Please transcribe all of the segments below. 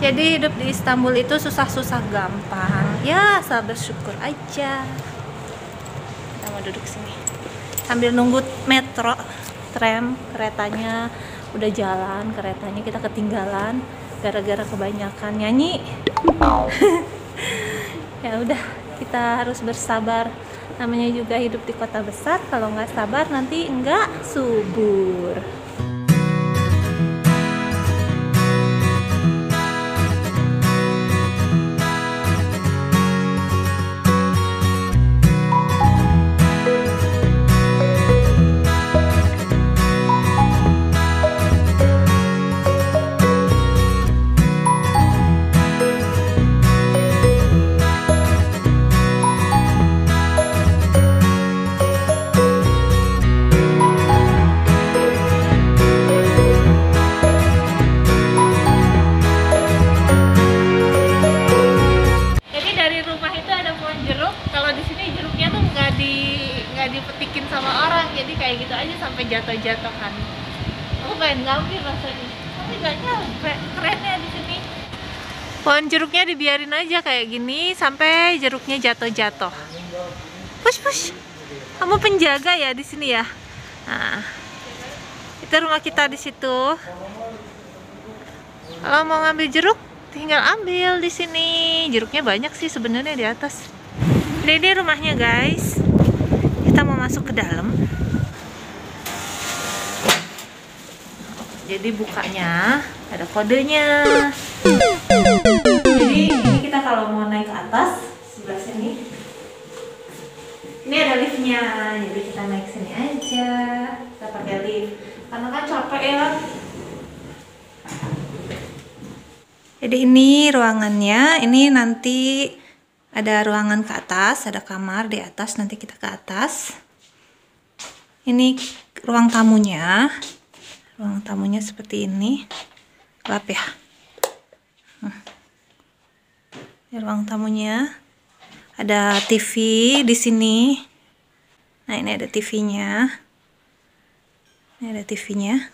Jadi hidup di Istanbul itu susah-susah gampang. Ya, asal bersyukur aja. Kita mau duduk sini sambil nunggu metro, tram, keretanya udah jalan, keretanya kita ketinggalan gara-gara kebanyakan nyanyi. Ya udah, kita harus bersabar. Namanya juga hidup di kota besar, kalau nggak sabar nanti nggak subur. Dipetikin sama orang, jadi kayak gitu aja sampai jatuh-jatuh kan. Aku pengen ngambil rasanya, tapi nggak nyampe. Kerennya di sini pohon jeruknya dibiarin aja kayak gini sampai jeruknya jatuh-jatuh. Push, kamu penjaga ya di sini ya. Nah, itu rumah kita di situ. Kalau mau ngambil jeruk, tinggal ambil di sini. Jeruknya banyak sih sebenarnya di atas. Ini rumahnya guys. Kita mau masuk ke dalam. Jadi bukanya ada kodenya. Jadi ini kita kalau mau naik ke atas sebelah sini. Ini ada liftnya. Jadi kita naik sini aja. Kita pakai lift. Karena kan capek ya. Jadi ini ruangannya. Ini nanti ada ruangan ke atas, ada kamar di atas, nanti kita ke atas. Ini ruang tamunya. Ruang tamunya seperti ini. Gelap ya. Ini ruang tamunya. Ada TV di sini. Nah, ini ada TV-nya. Ini ada TV-nya.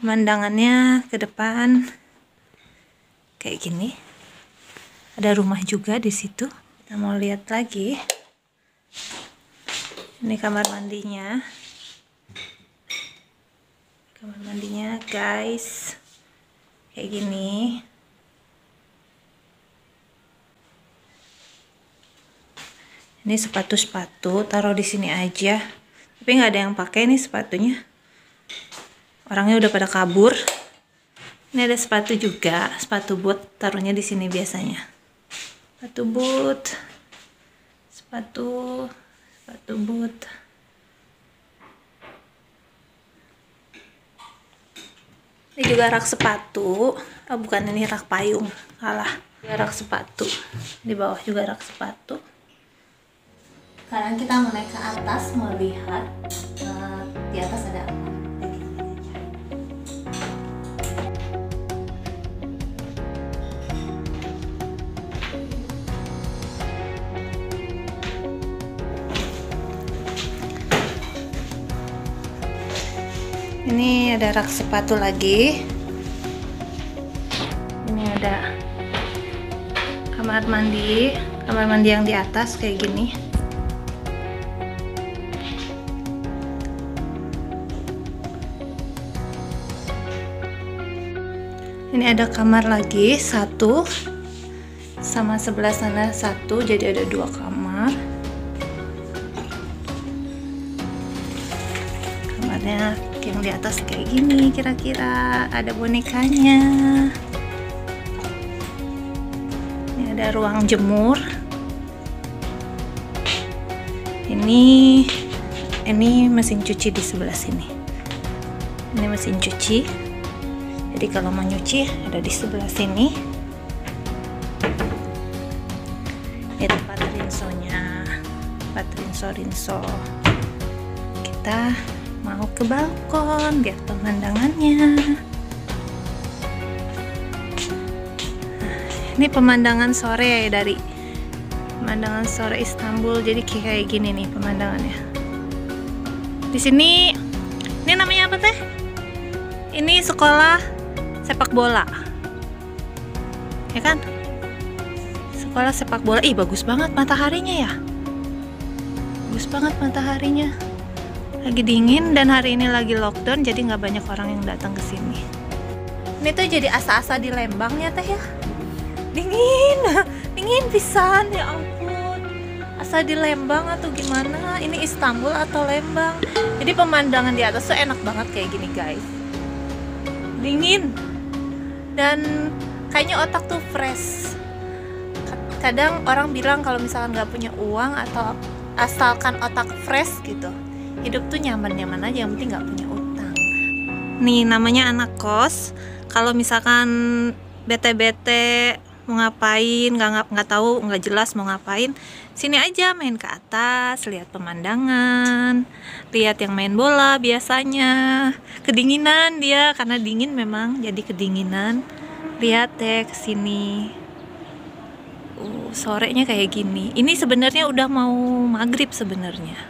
Pemandangannya ke depan kayak gini. Ada rumah juga di situ. Kita mau lihat lagi. Ini kamar mandinya. Kamar mandinya, guys. Kayak gini. Ini sepatu-sepatu, taruh di sini aja. Tapi nggak ada yang pakai nih sepatunya. Orangnya udah pada kabur. Ini ada sepatu juga, sepatu boot, taruhnya di sini biasanya. Sepatu boot, sepatu boot. Ini juga rak sepatu. Oh, bukan, ini rak payung. Salah, rak sepatu. Di bawah juga rak sepatu. Sekarang kita mau naik ke atas, mau lihat di atas ada apa. Ini ada rak sepatu lagi. Ini ada kamar mandi yang di atas kayak gini. Ini ada kamar lagi satu, sama sebelah sana satu, jadi ada dua kamar. Kamarnya yang di atas kayak gini, kira-kira ada bonekanya. Ini ada ruang jemur. Ini mesin cuci di sebelah sini. Ini mesin cuci. Jadi kalau mau nyuci ada di sebelah sini. Ini tempat rinsonya, tempat rinso. Kita mau ke balkon lihat pemandangannya. Ini pemandangan sore dari pemandangan sore Istanbul. Jadi kayak gini nih pemandangannya. Di sini, ini namanya apa teh? Ini sekolah sepak bola. ya kan? Sekolah sepak bola. Ih, bagus banget mataharinya ya. Bagus banget mataharinya. Lagi dingin dan hari ini lagi lockdown, jadi nggak banyak orang yang datang ke sini. Ini tuh jadi asa-asa di Lembang ya teh ya. Dingin, dingin pisan ya ampun. Asa di Lembang atau gimana? Ini Istanbul atau Lembang? Jadi pemandangan di atas tuh enak banget kayak gini guys. Dingin dan kayaknya otak tuh fresh. Kadang orang bilang kalau misalkan nggak punya uang atau asalkan otak fresh gitu, hidup tuh nyaman-nyaman aja, yang penting nggak punya utang. Nih namanya anak kos. Kalau misalkan bete-bete mau ngapain, nggak tahu, nggak jelas mau ngapain, sini aja main ke atas, lihat pemandangan, lihat yang main bola biasanya. Kedinginan dia, karena dingin memang jadi kedinginan. Lihat deh ke sini. Sorenya kayak gini. Ini sebenarnya udah mau maghrib sebenarnya,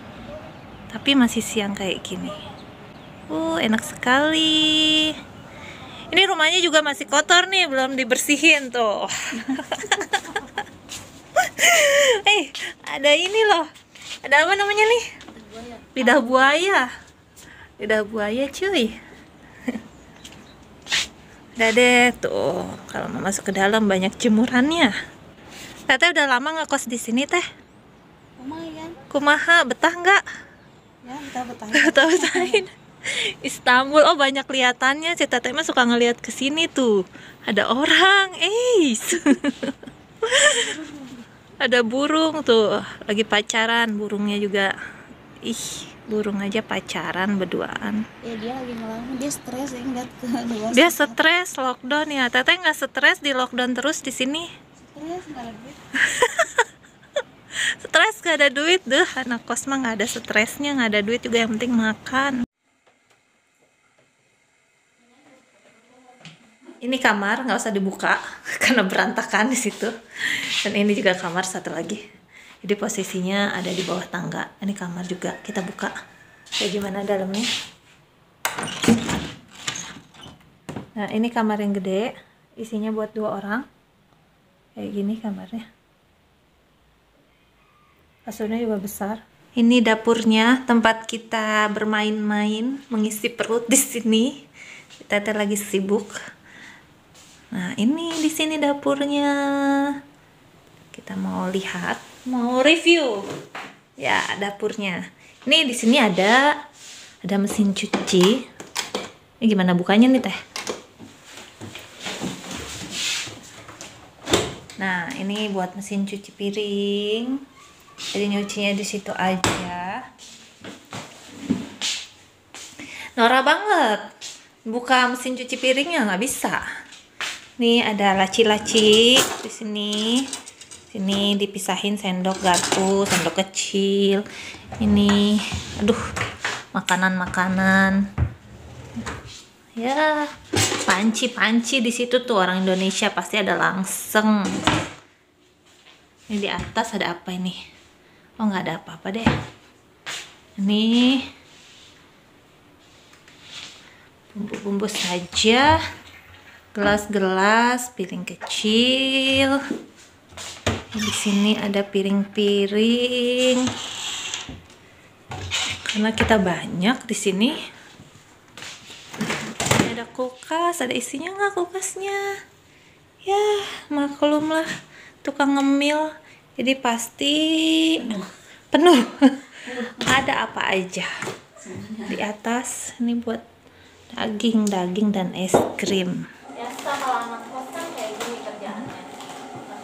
tapi masih siang kayak gini. Enak sekali. Ini rumahnya juga masih kotor nih, belum dibersihin tuh. Ada ini loh. Ada apa namanya nih? Lidah buaya. Lidah buaya cuy. Udah deh tuh. Kalau mau masuk ke dalam banyak jemurannya. Teteh udah lama nggak kos di sini teh? Lumayan. Kumaha, betah nggak? Ya, betah. Betah-betahin. Istanbul, banyak kelihatannya. Si Teteh mah suka ngeliat ke sini tuh. Ada orang, ada burung tuh, lagi pacaran burungnya juga. Burung aja pacaran berduaan. Ya dia lagi ngelamun, dia stres ya ngeliat ke luar. Dia stres lockdown ya. Teteh nggak stres di lockdown terus di sini? Stres nggak ada duit. Stres gak ada duit deh. Anak kos mah nggak ada stresnya, nggak ada duit juga, yang penting makan. Ini kamar nggak usah dibuka karena berantakan di situ. Dan ini juga kamar satu lagi. Jadi posisinya ada di bawah tangga. Ini kamar juga kita buka. Kayak gimana dalamnya? Nah ini kamar yang gede, isinya buat 2 orang. Kayak gini kamarnya. Kasurnya juga besar. Ini dapurnya, tempat kita bermain-main, mengisi perut di sini. Teteh lagi sibuk. Nah, ini di sini dapurnya. Kita mau lihat, mau review. Ya, dapurnya. Ini di sini ada mesin cuci. Ini gimana bukanya nih, Teh? Nah, ini buat mesin cuci piring. Jadi nyucinya di situ aja. Norak banget. Buka mesin cuci piringnya nggak bisa. Nih ada laci-laci di sini. Sini dipisahin sendok garpu, sendok kecil. Ini, aduh, makanan-makanan. Ya, panci-panci di situ tuh, orang Indonesia pasti ada langseng. Ini di atas ada apa ini? Nggak ada apa-apa deh. Ini bumbu-bumbu saja. Gelas-gelas, piring kecil. Di sini ada piring-piring. Karena kita banyak di sini. Ada kulkas, ada isinya nggak kulkasnya? Ya, maklum lah, tukang ngemil. Jadi pasti penuh. Ada apa aja. Di atas ini buat daging dan es krim. Biasa kalau anak kos kan kayak gini kerjaannya.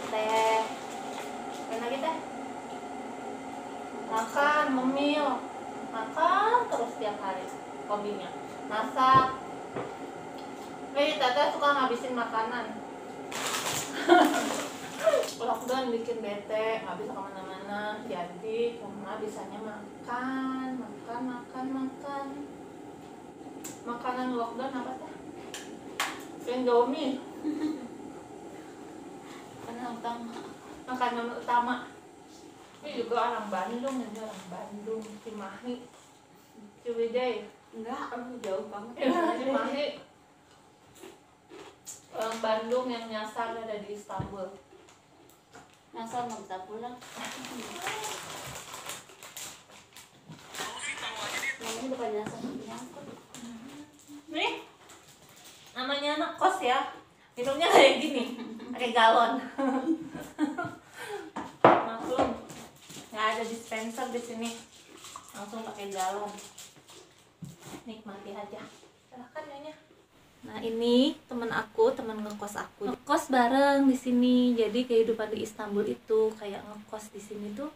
Teh, lagi teh. Makan, ngemil, makan terus tiap hari. Hobinya masak. Teteh suka ngabisin makanan. Lockdown bikin bete, nggak bisa kemana-mana. Jadi cuma bisanya makan. Makanan lockdown apa teh? Indomie. Makanan utama. Ini juga orang Bandung, Cimahi, Ciwidey. Enggak, jauh banget. Cimahi. Orang Bandung yang nyasar ada di Istanbul. Masa mau bisa pulang? Namanya bukan nyasar, nyangkut. Nih, namanya anak kos ya. Minumnya kayak gini, pakai galon. Maklum, nggak ada dispenser di sini, langsung pakai galon. Nikmati aja. Silahkan nyonya. Nah ini teman aku, teman ngekos aku, ngekos bareng di sini. Jadi kehidupan di Istanbul itu kayak ngekos di sini tuh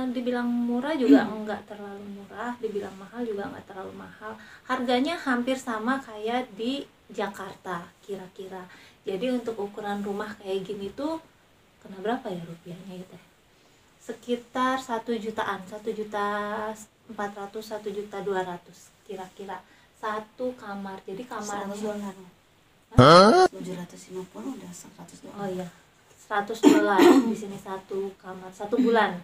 dibilang murah juga enggak terlalu murah, dibilang mahal juga enggak terlalu mahal. Harganya hampir sama kayak di Jakarta kira-kira. Jadi untuk ukuran rumah kayak gini tuh kena berapa ya rupiahnya gitu ya? Sekitar 1 jutaan, 1.400.000, 1.200.000 kira-kira satu kamar. Jadi kamarnya $100. 750 udah 100 dolar. oh iya, $100 di sini satu kamar, 1 bulan.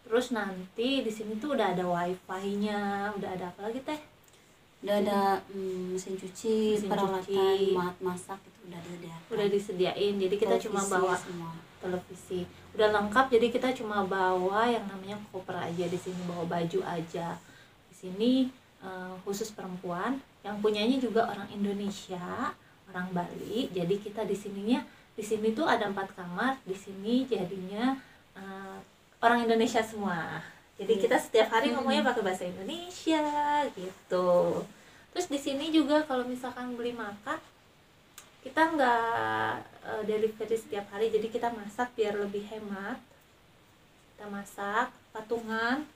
Terus nanti di sini tuh udah ada wifi-nya, udah ada apa lagi teh? Udah ada mesin cuci, Mesin peralatan cuci. masak itu udah disediakan. Udah disediain. Jadi kita cuma Televisi bawa semua. televisi. Udah lengkap. Jadi kita cuma bawa yang namanya koper aja di sini, bawa baju aja. Di sini khusus perempuan, yang punyanya juga orang Indonesia, orang Bali. Jadi kita di sini tuh ada 4 kamar. Di sini jadinya orang Indonesia semua. Jadi kita setiap hari ngomongnya pakai bahasa Indonesia gitu. Terus di sini juga kalau misalkan beli makan, kita nggak delivery setiap hari. Jadi kita masak biar lebih hemat. Kita masak patungan,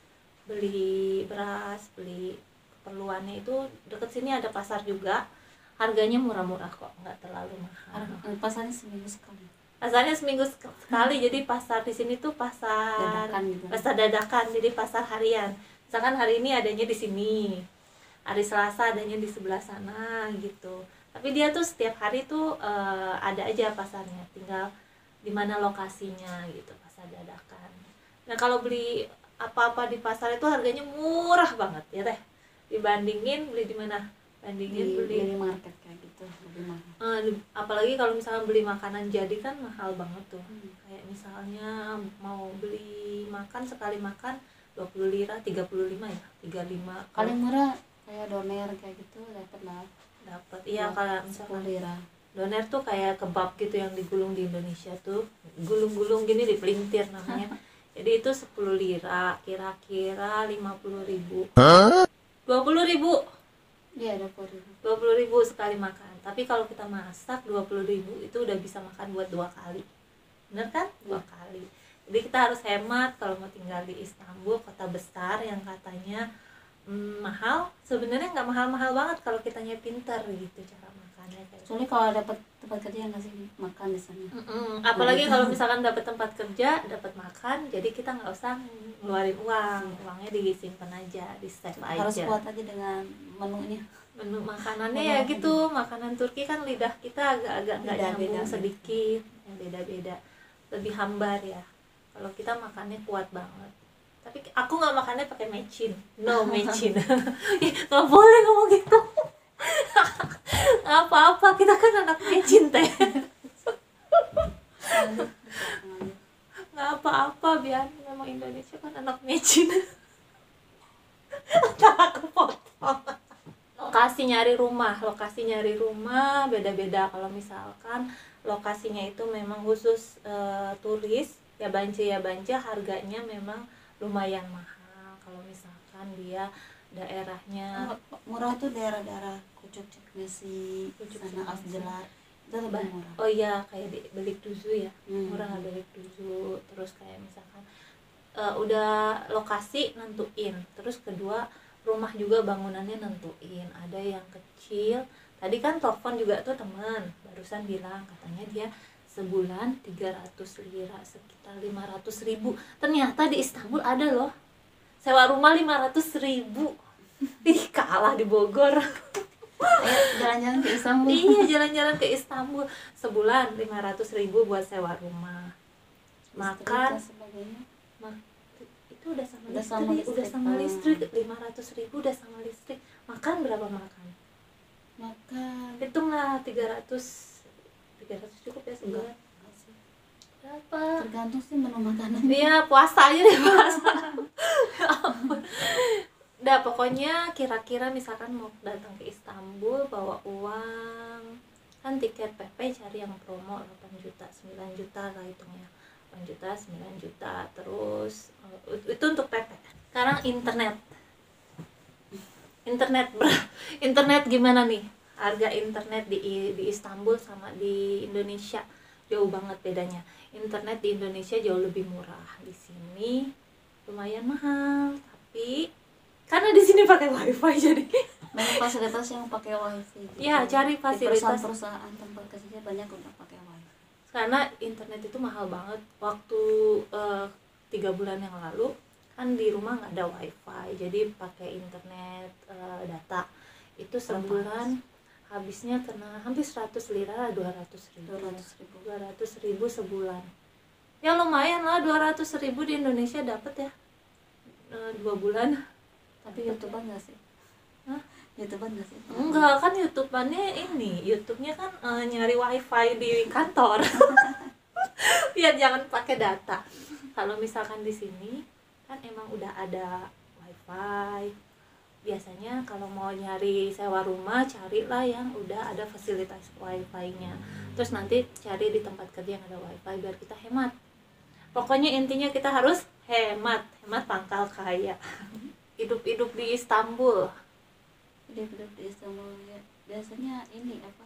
beli beras, beli keperluannya itu deket sini ada pasar juga. Harganya murah-murah kok, nggak terlalu mahal. Pasarnya seminggu sekali. Pasarnya seminggu sekali. Jadi pasar di sini tuh pasar Dadakan gitu. pasar dadakan, jadi pasar harian. Misalkan hari ini adanya di sini, hari Selasa adanya di sebelah sana gitu. Tapi dia tuh setiap hari tuh ada aja pasarnya, tinggal di mana lokasinya gitu, pasar dadakan. Nah kalau beli apa-apa di pasar itu harganya murah banget ya teh, dibandingin beli di mana, bandingin beli Di market kayak gitu lebih mahal. apalagi kalau misalnya beli makanan jadi kan mahal banget tuh. Kayak misalnya mau beli makan, sekali makan 20 lira, 35 ya, 35. Paling murah kayak doner kayak gitu dapat lah. Dapat. Iya, kalau misalkan 10 lira. doner tuh kayak kebab gitu yang digulung di Indonesia tuh, gulung-gulung gini dipelintir namanya. Jadi itu 10 lira, kira-kira 50.000. 20.000. Iya 20 ribu. 20.000 sekali makan. Tapi kalau kita masak 20.000 itu udah bisa makan buat 2 kali. Bener kan? 2 kali. Jadi kita harus hemat kalau mau tinggal di Istanbul, kota besar yang katanya mahal. Sebenarnya nggak mahal-mahal banget kalau kitanya pintar gitu cara makannya kayak. Soalnya kalau dapat tempat kerja yang ngasih makan di sana. Apalagi kalau misalkan dapat tempat kerja, dapat makan, jadi kita nggak usah ngeluarin uang, uangnya disimpan aja, di save aja. Harus kuat aja dengan menunya. Menu makanannya ya gitu, makanan Turki kan lidah kita agak-agak nggak nyambung Beda-beda. sedikit, yang beda-beda, lebih hambar ya. Kalau kita makannya kuat banget. Tapi aku nggak makannya pakai mecin, no mecin. Ih, nggak boleh ngomong gitu. Nggak apa-apa, kita kan anak mecin teh. Nggak apa-apa, biar memang Indonesia kan anak mecin. Ntar aku potong. Lokasi nyari rumah beda-beda. Kalau misalkan lokasinya itu memang khusus turis, ya Banja harganya memang lumayan mahal. Kalau misalkan dia daerahnya Murah tuh daerah-daerah Kucuk Cekmesi, Kucuk sana Cekmesi. Afdelar itu lebih murah. oh iya kayak di Beylikdüzü ya, murah Hmm. Beylikdüzü. Terus kayak misalkan udah lokasi nentuin, terus kedua rumah juga bangunannya nentuin. Ada yang kecil, tadi kan telepon juga tuh teman barusan bilang katanya dia sebulan 300 lira, sekitar 500.000. Ternyata di Istanbul ada loh sewa rumah 500.000. Ih, kalah di Bogor. Ayo jalan-jalan ke Istanbul. Iya, jalan-jalan ke Istanbul sebulan 500.000 buat sewa rumah. Makan Listrik dan sebagainya. itu udah sama Udah listrik, sama listrik. 500.000 udah sama listrik. Makan berapa makan? Makan Hitunglah 300 cukup ya sebulan. enggak sih. Berapa? Tergantung sih menu makanan. Iya, puasa aja deh, puasa. Ya ampun. Udah, pokoknya kira-kira misalkan mau datang ke Istanbul bawa uang, kan tiket PP cari yang promo 8 juta, 9 juta lah hitungnya. 8 juta, 9 juta. Terus itu untuk PP. Sekarang internet. Internet gimana nih? Harga internet di Istanbul sama di Indonesia jauh banget bedanya. Internet di Indonesia jauh lebih murah, di sini lumayan mahal, tapi karena di sini pakai wifi jadi Banyak fasilitas yang pakai wifi gitu. ya cari Di fasilitas. perusahaan tempat kerja banyak udah pakai wifi. Karena internet itu mahal banget. Waktu 3 bulan yang lalu kan di rumah nggak ada wifi, jadi pakai internet data itu sebulan habisnya kena hampir 100 lira, 200 ribu. 200 ribu sebulan. Ya lumayan lah, 200 ribu di Indonesia dapat ya 2 bulan. Tapi YouTuber nggak sih? Hah? YouTuber nggak sih? Enggak, kan YouTube-annya ini, YouTube-nya kan nyari wifi di kantor. Biar jangan pakai data. Kalau misalkan di sini kan emang udah ada wifi. Biasanya kalau mau nyari sewa rumah, carilah yang udah ada fasilitas wifi-nya. Terus nanti cari di tempat kerja yang ada wifi biar kita hemat. Pokoknya intinya kita harus hemat pangkal kaya. Hidup di Istanbul. Hidup di Istanbul ya. Biasanya ini apa?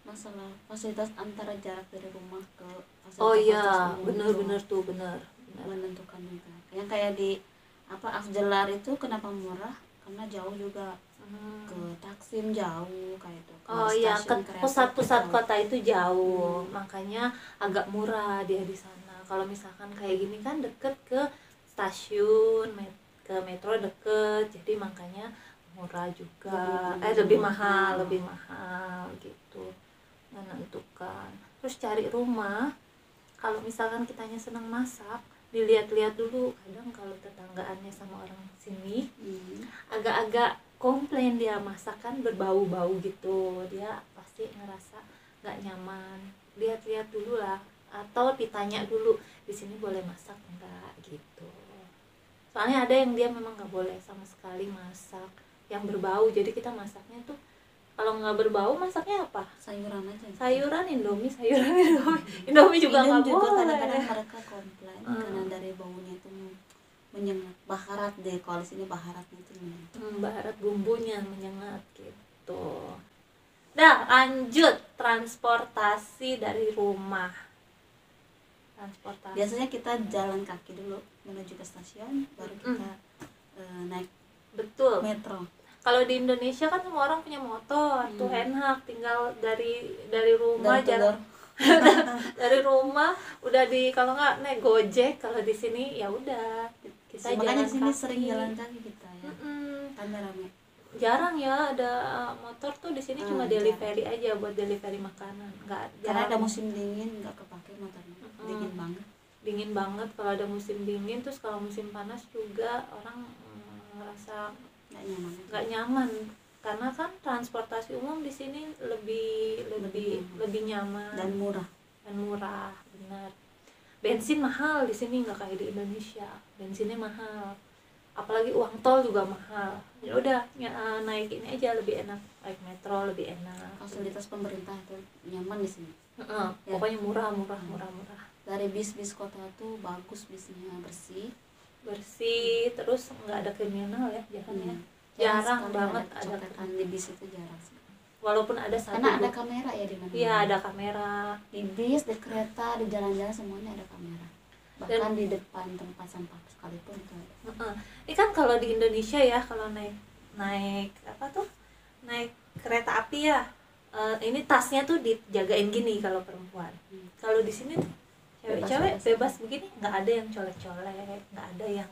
Masalah fasilitas antara jarak dari rumah ke fasilitas Oh iya, umum bener itu bener. menentukan juga. Yang kayak di apa Afjelar itu kenapa murah? Karena jauh juga ke Taksim jauh kayak itu. Oh iya, ke stasiun kereta pusat-pusat jauh. kota itu jauh, makanya agak murah dia di sana. Kalau misalkan kayak gini kan deket ke stasiun, ke metro deket, jadi makanya murah juga. Lebih mahal gitu, menentukan. Terus cari rumah, kalau misalkan kitanya senang masak, dilihat-lihat dulu. Kadang kalau tetanggaannya sama orang sini agak-agak komplain, dia masakan berbau-bau gitu, dia pasti ngerasa nggak nyaman. Lihat-lihat dulu lah, atau ditanya dulu di sini boleh masak enggak gitu. Soalnya ada yang dia memang nggak boleh sama sekali masak yang berbau, jadi kita masaknya tuh kalau nggak berbau masaknya apa? Sayuran aja. Sayuran Indomie Indomie juga nggak boleh. Kadang-kadang mereka komplain karena dari baunya itu menyengat, baharat deh, kalau di sini baharatnya itu menyengat. Baharat bumbunya menyengat gitu. Dah, lanjut transportasi dari rumah. Transportasi. Biasanya kita jalan kaki dulu menuju ke stasiun, baru kita naik Betul. metro. Kalau di Indonesia kan semua orang punya motor, tuh enak, tinggal dari rumah Door to jalan door. dari rumah udah kalau nggak naik Gojek. Kalau di sini ya udah kita Makanya jalan sini kaki. sering jalan kaki kita ya. Kan rame. Jarang ya ada motor tuh di sini, cuma delivery aja, buat delivery makanan. Karena ada musim dingin nggak kepake motornya. Dingin banget kalau ada musim dingin. Terus kalau musim panas juga orang ngerasa nggak nyaman, karena kan transportasi umum di sini lebih nyaman dan murah. Benar. Bensin mahal di sini, nggak kayak di Indonesia. Bensinnya mahal, apalagi uang tol juga mahal. Ya udah naik ini aja lebih enak, naik metro lebih enak. Fasilitas pemerintah itu nyaman di sini. Pokoknya murah. Dari bis kota tuh bagus, bisnya bersih, terus nggak ada kriminal ya, jarang banget ada kecopetan di bis itu, jarang sih. Walaupun ada satu, karena ada kamera ya di mana. Iya, ada kamera di bis, di kereta, di jalan-jalan semuanya ada kamera. Bahkan di depan tempat sampah sekalipun itu ada. Ini kan kalau di Indonesia ya, kalau naik kereta api ya, ini tasnya tuh dijagain gini kalau perempuan. Kalau di sini tuh cewek-cewek bebas begini, nggak ada yang colek-colek, nggak ada yang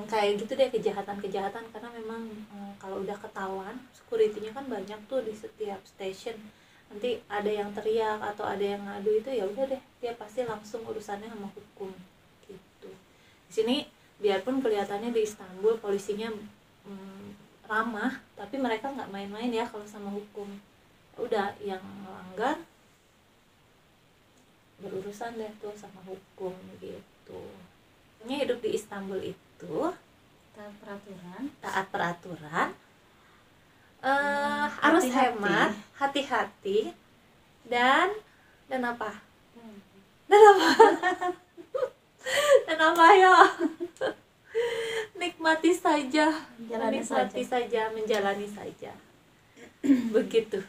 kayak gitu deh, kejahatan karena memang kalau udah ketahuan, security-nya kan banyak tuh di setiap stasiun. Nanti ada yang teriak atau ada yang ngadu, itu ya udah deh, dia pasti langsung urusannya sama hukum gitu. Di sini biarpun kelihatannya di Istanbul polisinya ramah, tapi mereka nggak main-main ya kalau sama hukum. Udah yang melanggar berurusan deh tuh sama hukum gitu. Pokoknya hidup di Istanbul itu taat peraturan, harus Hati-hati. hemat, hati-hati, dan apa? Dan apa? Dan apa ya? Nikmati saja, Jalani menikmati saja, menjalani saja. Begitu.